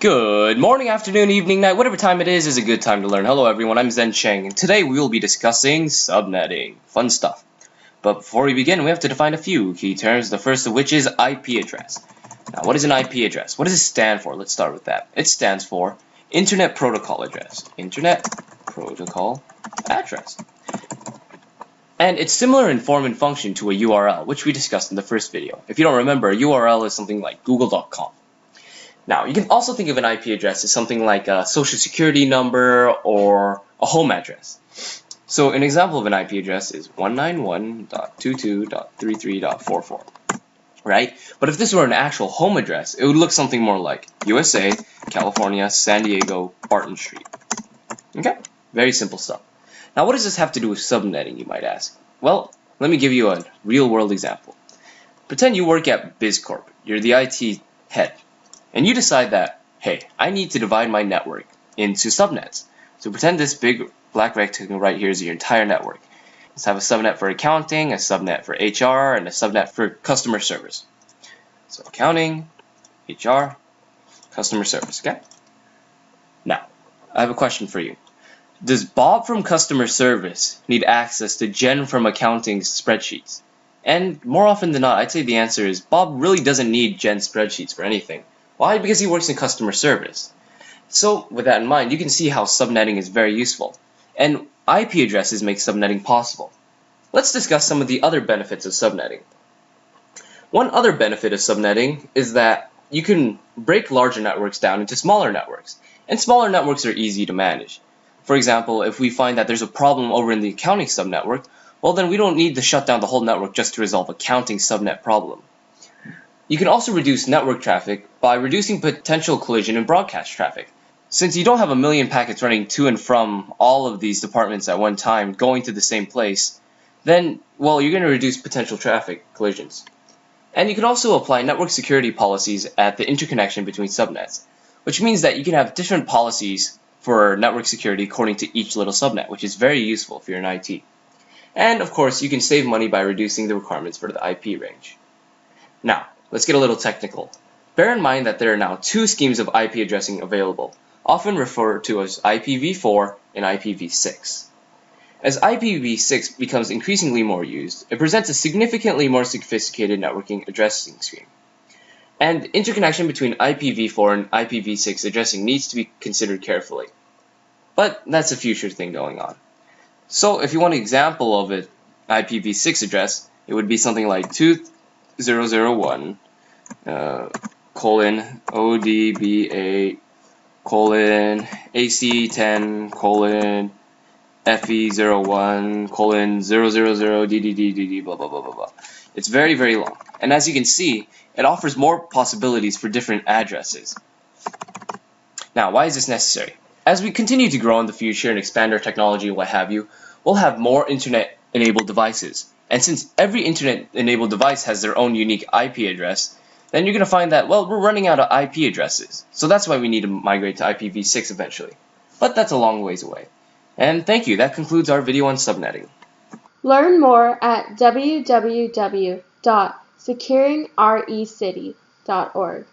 Good morning, afternoon, evening, night, whatever time it is a good time to learn. Hello everyone, I'm Zen Cheng, and today we will be discussing subnetting. Fun stuff. But before we begin, we have to define a few key terms, the first of which is IP address. Now, what is an IP address? What does it stand for? Let's start with that. It stands for Internet Protocol Address. Internet Protocol Address. And it's similar in form and function to a URL, which we discussed in the first video. If you don't remember, a URL is something like google.com. Now, you can also think of an IP address as something like a social security number or a home address. So an example of an IP address is 191.22.33.44, right? But if this were an actual home address, it would look something more like USA, California, San Diego, Barton Street. Okay? Very simple stuff. Now, what does this have to do with subnetting, you might ask? Well, let me give you a real-world example. Pretend you work at BizCorp. You're the IT head. And you decide that, hey, I need to divide my network into subnets. So pretend this big black rectangle right here is your entire network. Let's have a subnet for accounting, a subnet for HR, and a subnet for customer service. So accounting, HR, customer service, okay? Now, I have a question for you. Does Bob from customer service need access to Jen from accounting's spreadsheets? And more often than not, I'd say the answer is Bob really doesn't need Jen's spreadsheets for anything. Why? Because he works in customer service. So, with that in mind, you can see how subnetting is very useful. And IP addresses make subnetting possible. Let's discuss some of the other benefits of subnetting. One other benefit of subnetting is that you can break larger networks down into smaller networks. And smaller networks are easy to manage. For example, if we find that there's a problem over in the accounting subnetwork, well then we don't need to shut down the whole network just to resolve accounting subnet problem. You can also reduce network traffic by reducing potential collision in broadcast traffic. Since you don't have a million packets running to and from all of these departments at one time going to the same place, then, well, you're going to reduce potential traffic collisions. And you can also apply network security policies at the interconnection between subnets, which means that you can have different policies for network security according to each little subnet, which is very useful if you're in IT. And, of course, you can save money by reducing the requirements for the IP range. Now, let's get a little technical. Bear in mind that there are now two schemes of IP addressing available, often referred to as IPv4 and IPv6. As IPv6 becomes increasingly more used, it presents a significantly more sophisticated networking addressing scheme. And interconnection between IPv4 and IPv6 addressing needs to be considered carefully. But that's a future thing going on. So if you want an example of an IPv6 address, it would be something like 2001 colon ODBA colon AC10 colon FE01 colon 000 DDDDD blah blah blah blah blah. It's very, very long. And as you can see, it offers more possibilities for different addresses. Now, why is this necessary? As we continue to grow in the future and expand our technology and what have you, we'll have more internet-enabled devices. And since every internet-enabled device has their own unique IP address, then you're going to find that, well, we're running out of IP addresses. So that's why we need to migrate to IPv6 eventually. But that's a long ways away. And thank you. That concludes our video on subnetting. Learn more at www.securingrecity.org.